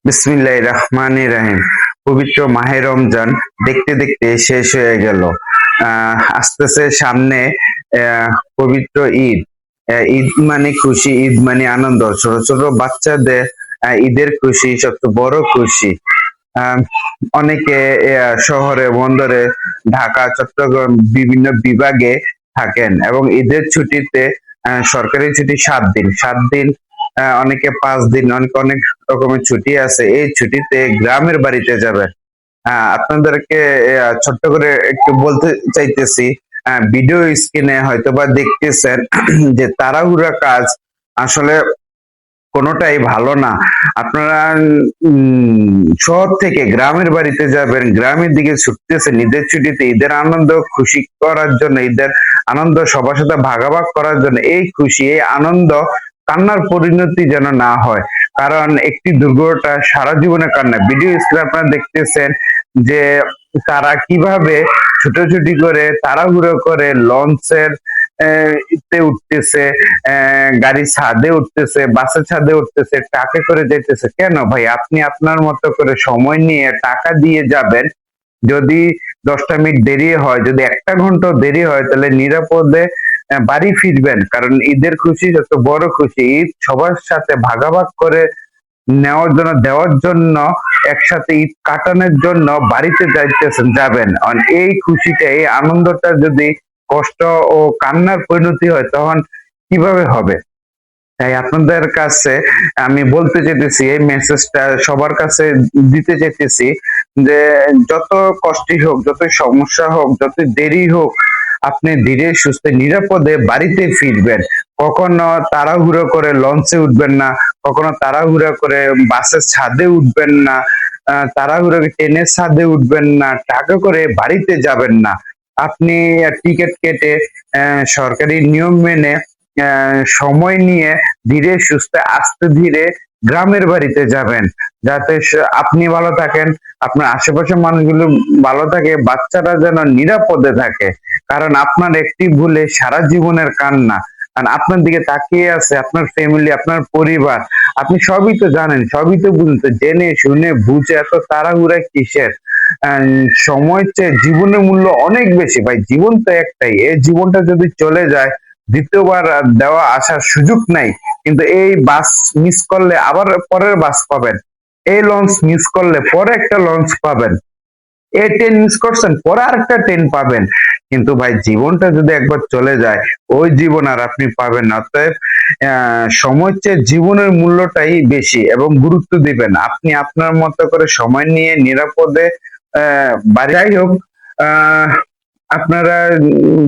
বিসমিল্লাহির রহমানির রহিম। পবিত্র মাহে রমজান দেখতে দেখতে শেষ হয়ে গেল। আসতেছে সামনে পবিত্র ঈদ। ঈদ মানে খুশি, ঈদ মানে আনন্দ। ছোট ছোট বাচ্চাদের ঈদের খুশি সবচেয়ে বড় খুশি। আহ, অনেকে শহরে বন্দরে, ঢাকা, চট্টগ্রাম বিভিন্ন বিভাগে থাকেন এবং ঈদের ছুটিতে সরকারি ছুটি 7 দিন। 7 দিন, অনেকে 5 দিন, অনেক অনেক রকমের ছুটি আছে। এই ছুটিতে গ্রামের বাড়িতে যাবেন। আপনাদেরকে ছোট্ট করে একটু বলতে চাইতেছি, ভিডিও স্ক্রিনে হয়তোবা দেখতেছেন যে তাড়াহুড়া কাজ আসলে কোনোটাই ভালো না। আপনারা শহর থেকে গ্রামের বাড়িতে যাবেন, গ্রামের দিকে ছুটতেছেন ঈদের ছুটিতে, ঈদের আনন্দ খুশি করার জন্য, ঈদের আনন্দ সবার সাথে ভাগাভাগ করার জন্য। এই খুশি, এই আনন্দ কান্নার পরিণতি যেন না হয়, কারণ একটি দুর্ঘটনা সারা জীবনে কান্না। ভিডিও স্ক্রিনে আপনারা দেখতেছেন যে তারা কিভাবে ছুটোছুটি করে তাড়াহুড়ো করে লঞ্চের তে উঠতেছে, গাড়ি ছাদে উঠতেছে, বাসের ছাদে উঠতেছে, ট্রাকে করে যেতেছে। কেন ভাই? আপনি আপনার মতো করে সময় নিয়ে টাকা দিয়ে যাবেন। যদি 10টা মিনিট দেরি হয়, যদি 1 ঘন্টা দেরি হয়, তাহলে নিরাপদে বাড়ি ফিরবেন। কারণ ঈদের খুশি যত বড় খুশি, ঈদ সবার সাথে ভাগাভাগ করে নেওয়ার জন্য, দেওয়ার জন্য, একসাথে ঈদ কাটানোর জন্য বাড়িতে যাবেন। আর এই খুশিটা, এই আনন্দটা যদি কষ্ট ও কান্নার পরিণতি হয়, তখন কিভাবে হবে? তাই আপনাদের কাছে আমি বলতে চাইতেছি, এই মেসেজটা সবার কাছে দিতে চাইতেছি যে যত কষ্টই হোক, যত সমস্যা হোক, যত দেরি হোক, আপনি ধীরে সুস্থে নিরাপদে বাড়িতে ফিরবেন। কখনো তাড়াহুড়ো করে লঞ্চে উঠবেন না, কখনো তাড়াহুড়ো করে বাসের ছাদে উঠবেন না, তাড়াহুড়ো করে ট্রেনের ছাদে উঠবেন না, ট্রাকে করে বাড়িতে যাবেন না। আপনি টিকিট কেটে সরকারি নিয়ম মেনে সময় নিয়ে ধীরে সুস্থে আস্তে ধীরে গ্রামের বাড়িতে যাবেন, যাতে আপনি ভালো থাকেন, আপনার আশেপাশের মানুষগুলো ভালো থাকে, বাচ্চারা যেন নিরাপদে থাকে। কারণ আপনার একটি ভুলে সারা জীবনের কান্না। কারণ আপনার দিকে তাকিয়ে আছে আপনার ফ্যামিলি, আপনার পরিবার। আপনি সবই তো জানেন, সবই তো বুঝতে, জেনে শুনে বুঝে এত তাড়াহুড়া কিসের? সময় চেয়ে জীবনের মূল্য অনেক বেশি ভাই। জীবন তো একটাই, এই জীবনটা যদি চলে যায়, দ্বিতীয়বার আর দেওয়া আসার সুযোগ নাই। কিন্তু এই বাস মিস করলে আবার পরের বাস পাবেন, এই লঞ্চ মিস করলে পরে একটা লঞ্চ পাবেন, এই ট্রেন মিস করছেন পরে আরেকটা ট্রেন পাবেন। কিন্তু ভাই জীবনটা যদি একবার চলে যায়, ওই জীবন আর আপনি পাবেন না। অতএব সময় চেয়ে জীবনের মূল্যটাই বেশি এবং গুরুত্ব দিবেন। আপনি আপনার মতো করে সময় নিয়ে নিরাপদে বাড়ি, যাই হোক, আহ আপনারা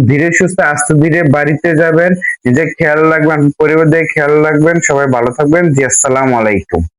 ধীরে সুস্থে আস্তে ধীরে বাড়িতে যাবেন। নিজে খেয়াল রাখবেন, পরিবার দিয়ে খেয়াল রাখবেন। সবাই ভালো থাকবেন। জি, আসসালামু আলাইকুম।